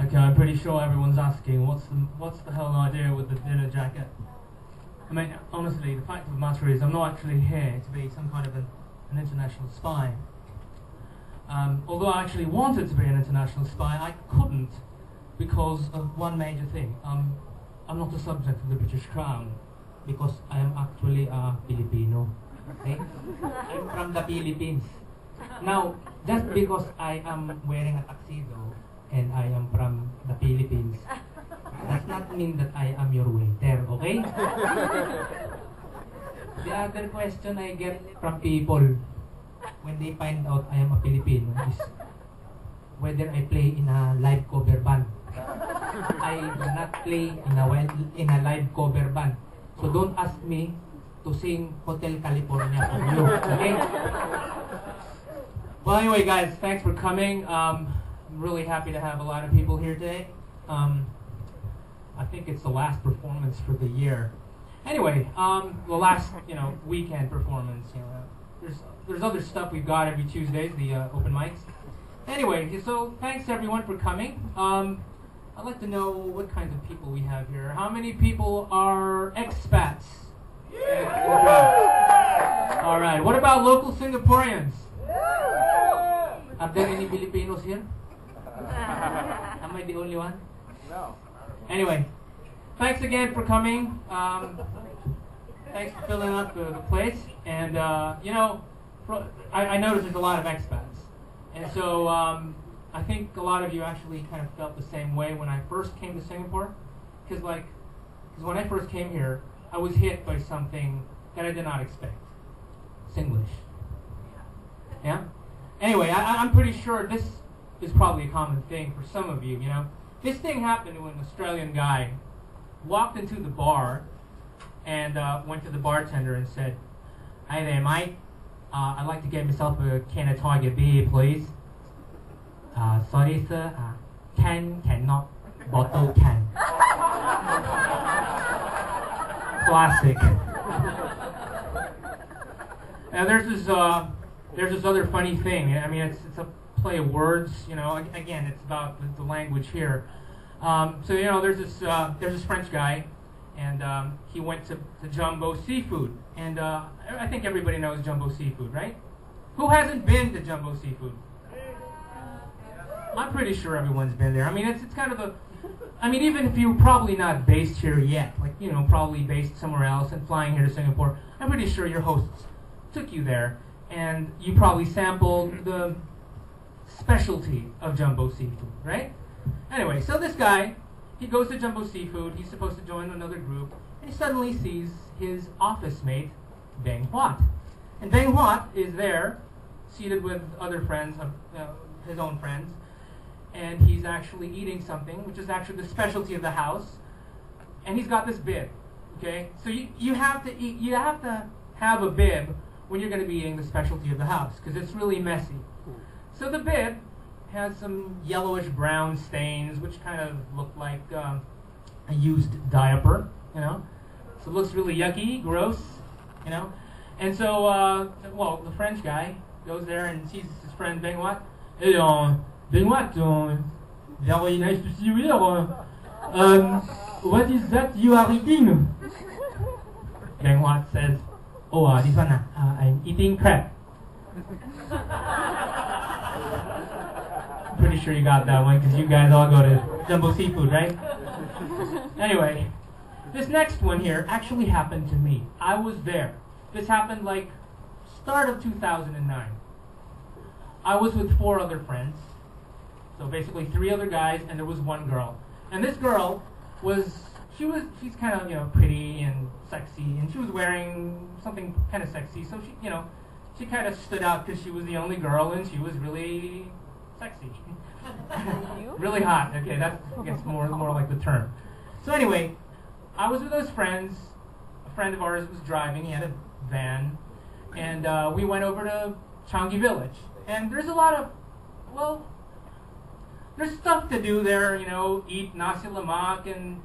Okay, I'm pretty sure everyone's asking, what's the hell idea with the dinner jacket? I mean, honestly, the fact of the matter is I'm not actually here to be some kind of an international spy. Although I actually wanted to be an international spy, I couldn't because of one major thing. I'm not a subject of the British Crown because I am actually a Filipino. Okay? I'm from the Philippines. Now, just because I am wearing a tuxedo and I am from the Philippines, does not mean that I am your waiter, okay? The other question I get from people when they find out I am a Filipino is whether I play in a live cover band. I do not play in a live cover band. So don't ask me to sing Hotel California for you, okay? Well, anyway, guys, thanks for coming. I'm really happy to have a lot of people here today. I think it's the last performance for the year. Anyway, the last weekend performance. There's other stuff we've got every Tuesdays, the open mics. Anyway, so thanks everyone for coming. I'd like to know what kinds of people we have here. How many people are expats? Yeah. All right. What about local Singaporeans? Are there any Filipinos here? Am I the only one? No. Anyway, thanks again for coming. Thanks for filling up the place. And, I noticed there's a lot of expats. And so I think a lot of you actually kind of felt the same way when I first came to Singapore. Because when I first came here, I was hit by something that I did not expect. Singlish. Yeah? Anyway, I'm pretty sure this is probably a common thing for some of you, This thing happened to an Australian guy walked into the bar and went to the bartender and said, "Hey there, mate. I'd like to get myself a can of Tiger beer, please." "Sorry, sir. Can, cannot. Bottle, can." Classic. Now there's this other funny thing. I mean, it's a play of words. Again, it's about the language here. There's this French guy, and he went to Jumbo Seafood, and I think everybody knows Jumbo Seafood, right? Who hasn't been to Jumbo Seafood? I'm pretty sure everyone's been there. I mean, it's kind of even if you're probably not based here yet, probably based somewhere else and flying here to Singapore, I'm pretty sure your hosts took you there, and you probably sampled the specialty of Jumbo Seafood, right? Anyway, so this guy, he goes to Jumbo Seafood, he's supposed to join another group, and he suddenly sees his office mate, Beng Huat. And Beng Huat is there, seated with other friends, his own friends, and he's actually eating something, which is actually the specialty of the house, and he's got this bib, okay? So you have to have a bib when you're going to be eating the specialty of the house, because it's really messy. So the bib has some yellowish brown stains, which kind of look like a used diaper, So it looks really yucky, gross, And so, the French guy goes there and sees his friend Beng Huat. "Hey, Beng Huat, very nice to see you here. What is that you are eating?" Beng Huat says, "Oh, this one, I'm eating crab." Pretty sure you got that one because you guys all go to Jumbo Seafood, right? Anyway, this next one here actually happened to me. I was there. This happened start of 2009. I was with 4 other friends. So basically 3 other guys and there was 1 girl. And this girl she's kind of, pretty and sexy, and she was wearing something kind of sexy. So she kind of stood out because she was the only girl and she was really sexy. Really hot. Okay, that's I guess more like the term. So anyway, I was with those friends. A friend of ours was driving. He had a van, and we went over to Changi Village. And there's a lot of, there's stuff to do there. Eat nasi lemak and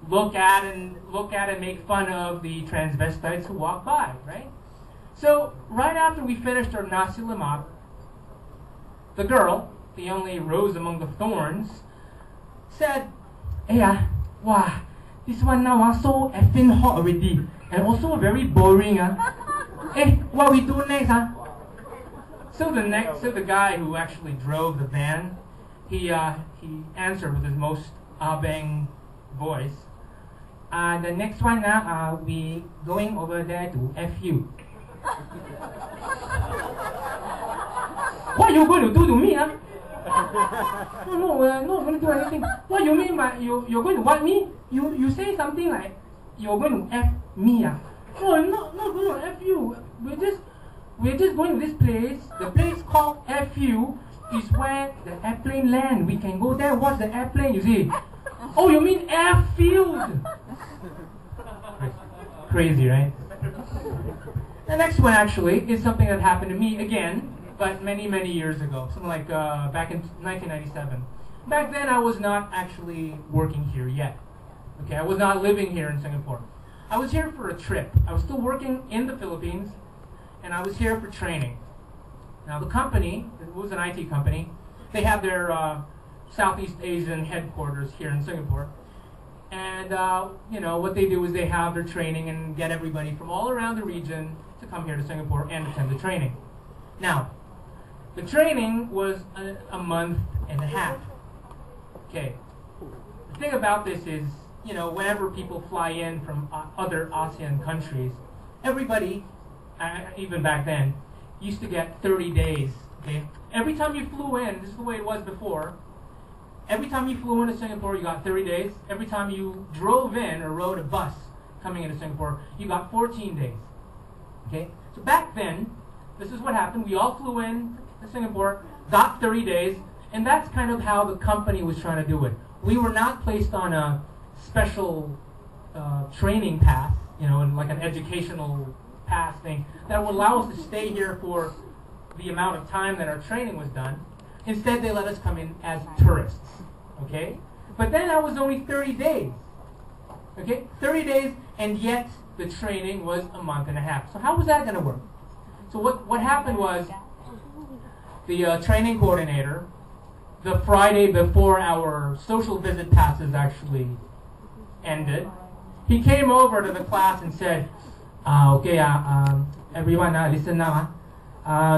look at and make fun of the transvestites who walk by, right? So right after we finished our nasi lemak, the girl, the only rose among the thorns, said, "Hey, wow, this one now so effing hot already, and also very boring. Hey, what we do next? So the guy who actually drove the van, he answered with his most bang voice. The next one now, we going over there to FU. What you going to do to me? No, we're not going to do anything. What you mean by you're going to what me? You say something like you're going to F me. No, I'm not going to F you. We're just going to this place. The place called FU is where the airplane land. We can go there, watch the airplane, you see. Oh, you mean airfield? Crazy, right? The next one actually is something that happened to me again, but many years ago. Something like back in 1997. Back then I was not actually working here yet. Okay, I was not living here in Singapore. I was here for a trip. I was still working in the Philippines, and I was here for training. Now the company, it was an IT company, they have their Southeast Asian headquarters here in Singapore. And you know, what they do is they have their training and get everybody from all around the region to come here to Singapore and attend the training. Now, the training was a month and a half. Okay. The thing about this is, you know, whenever people fly in from other ASEAN countries, everybody, even back then, used to get 30 days. Okay? Every time you flew in, this is the way it was before, every time you flew into Singapore, you got 30 days. Every time you drove in or rode a bus coming into Singapore, you got 14 days. Okay? So back then, this is what happened. We all flew in to Singapore, got 30 days, and that's kind of how the company was trying to do it. We were not placed on a special training path, you know, like an educational path thing that would allow us to stay here for the amount of time that our training was done. Instead, they let us come in as tourists. Okay? But then that was only 30 days. Okay? 30 days, and yet the training was a month and a half. So how was that going to work? So what happened was the training coordinator, the Friday before our social visit passes actually ended, he came over to the class and said, okay, everyone, listen now.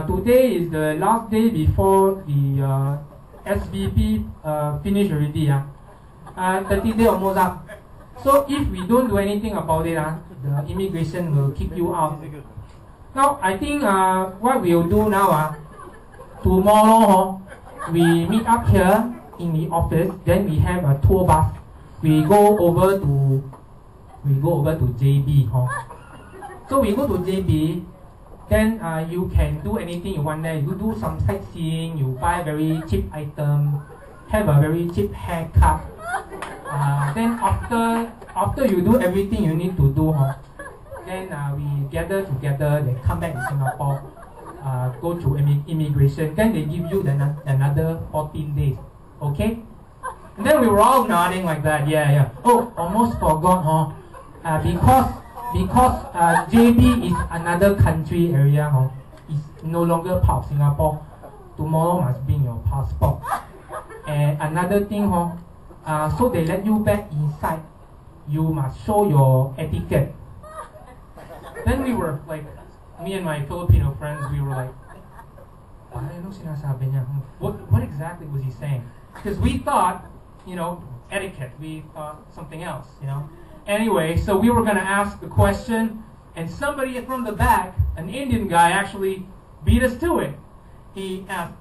Today is the last day before the SVP finish already. 30 days almost up. So if we don't do anything about it, the immigration will kick you out. Now, I think what we'll do now, tomorrow we meet up here in the office. Then we have a tour bus. We go over to JB. So we go to JB. Then you can do anything you want there. You do some sightseeing. You buy very cheap item. Have a very cheap haircut. Then after you do everything you need to do, then we gather together. They come back to Singapore. Go through immigration. Then they give you another 14 days. Okay? And then we were all nodding like that. Yeah. Oh, almost forgot, because JB is another country area, it's no longer part of Singapore. Tomorrow must bring your passport. And another thing, so they let you back inside. You must show your etiquette. Then we were like, me and my Filipino friends, we were like, what exactly was he saying? Because we thought, you know, etiquette. We thought something else, you know. Anyway, so we were going to ask the question, and somebody from the back, an Indian guy, actually beat us to it. He asked,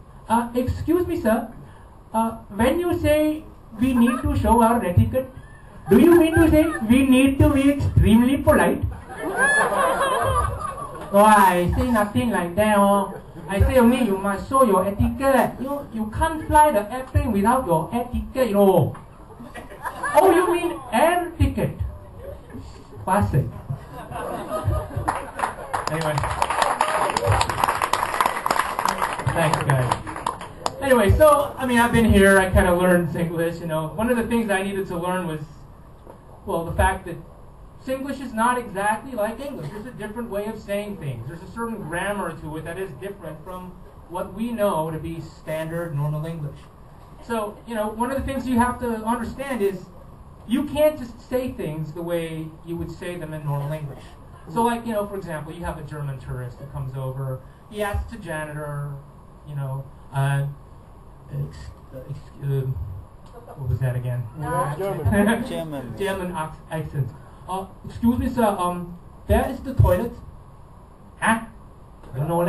excuse me, sir, when you say we need to show our etiquette, do you mean to say we need to be extremely polite? Oh, I say nothing like that. I say only you must show your etiquette. You can't fly the airplane without your etiquette, you know. Oh, you mean air ticket? Classic. Anyway. Thanks, guys. Anyway, so, I mean, I've been here, I kind of learned Singlish, you know. One of the things I needed to learn was, well, the fact that Singlish is not exactly like English. There's a different way of saying things. There's a certain grammar to it that is different from what we know to be standard normal English. So, one of the things you have to understand is you can't just say things the way you would say them in normal English. So, like, for example, you have a German tourist who comes over, he asks the janitor, what was that again? German. German accent. Excuse me, sir, where is the toilet? Huh? No,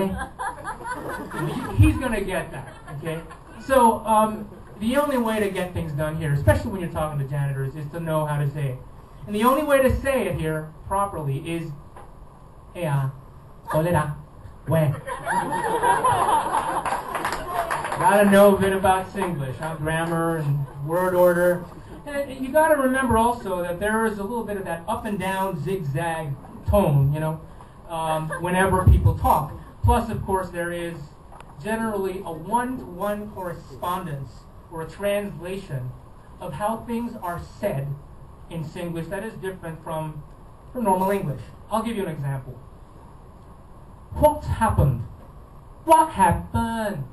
he's gonna get that, okay? So, the only way to get things done here, especially when you're talking to janitors, is to know how to say it. And the only way to say it here properly is, hey, toilet, where? Gotta know a bit about Singlish, grammar and word order. And you gotta remember also that there is a little bit of that up and down zigzag tone, whenever people talk. Plus, of course, there is generally a one-to-one correspondence or a translation of how things are said in Singlish that is different from normal English. I'll give you an example. What happened? What happened?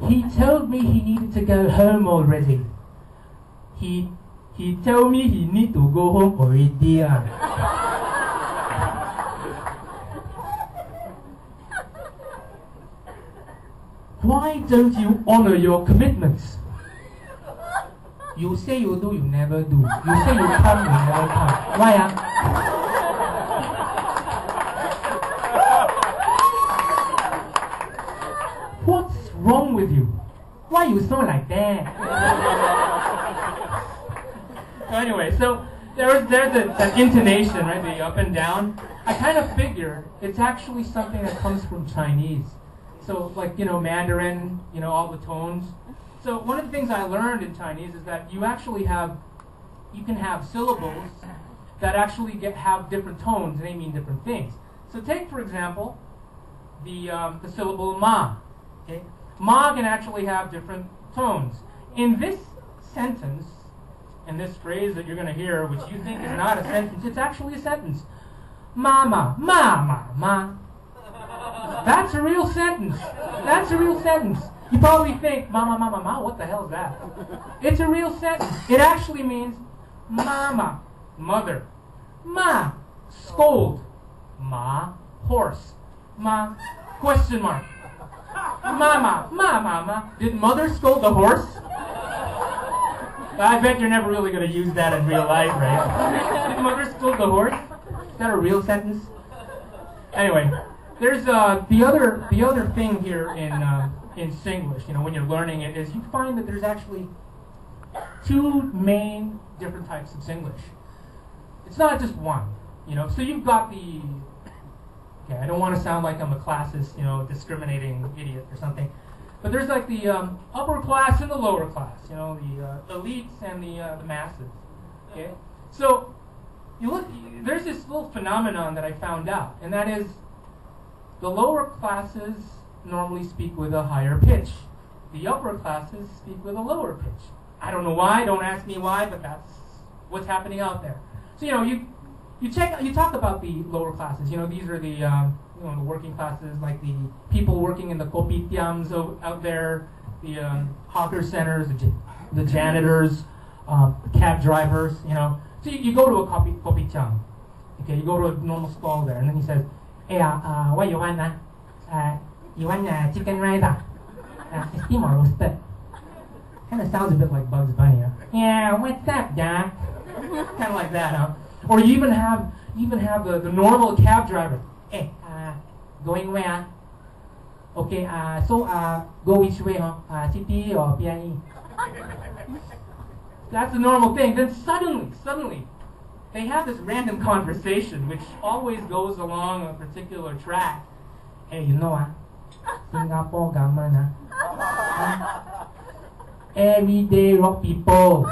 He told me he needed to go home already. He told me he need to go home already. Why don't you honor your commitments? You say you do, you never do. You say you come, you never come. Why? What's wrong with you? Why you so like that? Anyway, so there's that intonation, right? The up and down. I kind of figured it's actually something that comes from Chinese. So, like, Mandarin, all the tones. So one of the things I learned in Chinese is that you can have syllables that actually have different tones and they mean different things. So take, for example, the syllable ma. Okay? Ma can actually have different tones. In this sentence, in this phrase that you're going to hear, which you think is not a sentence, it's actually a sentence. Mama, ma, ma, ma. That's a real sentence. That's a real sentence. You probably think, mama, mama, ma, what the hell is that? It's a real sentence. It actually means mama, mother. Ma, scold. Ma, horse. Ma, question mark. Mama, ma, mama. Did mother scold the horse? I bet you're never really going to use that in real life, right? Did mother scold the horse? Is that a real sentence? Anyway, there's the other thing here in Singlish, when you're learning it, is you find that there's actually two main different types of Singlish. It's not just one, So you've got okay, I don't want to sound like I'm a classist, discriminating idiot or something, but there's like the upper class and the lower class, the elites and the masses. Okay, so you look. There's this little phenomenon that I found out, and that is the lower classes normally speak with a higher pitch. The upper classes speak with a lower pitch. I don't know why. Don't ask me why, but that's what's happening out there. So you talk about the lower classes. These are the the working classes, like the people working in the kopitiams out there, the hawker centers, the janitors, cab drivers. So you go to a kopitiam. Okay, you go to a normal stall there, and then he says, "Hey, what you want? You want chicken rice? Steam or roasted?" Kind of sounds a bit like Bugs Bunny. Huh? Yeah, what's up, Doc? Kind of like that, huh? Or you even have the normal cab driver. Hey, going where? Okay, so go which way, huh? City or PIE? That's the normal thing. Then suddenly, they have this random conversation which always goes along a particular track. Hey, Singapore government, everyday rock people.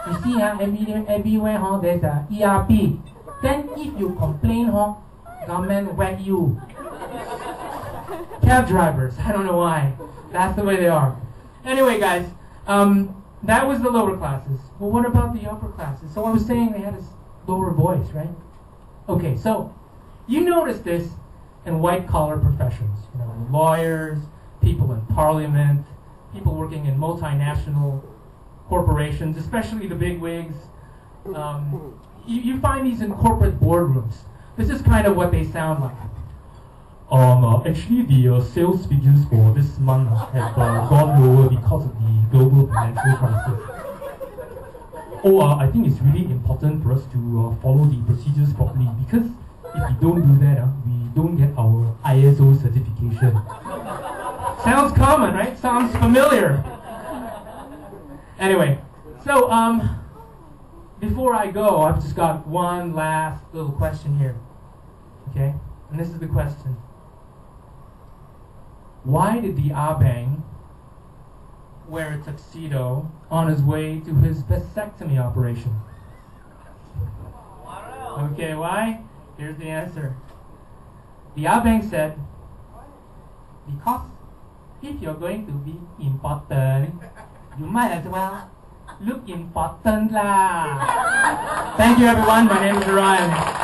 You see, everywhere, there's a ERP. Then if you complain, government whack you. Cab drivers, I don't know why. That's the way they are. Anyway, guys, that was the lower classes. Well, what about the upper classes? So I was saying they had this lower voice, right? Okay, so You notice this in white-collar professions, you know, lawyers, people in parliament, people working in multinational corporations, especially the bigwigs. You find these in corporate boardrooms. This is kind of what they sound like. Actually, the sales figures for this month have gone lower because of the global financial crisis. I think it's really important for us to follow the procedures properly, because if we don't do that, we don't get our ISO certification. Sounds common, right? Sounds familiar. Anyway, so before I go, I've just got one last little question here. Okay? And this is the question. Why did the Abeng wear a tuxedo on his way to his vasectomy operation? Okay, why? Here's the answer. The Abeng said, because if you're going to be important, you might as well look important lah. Thank you everyone, my name is Ryan.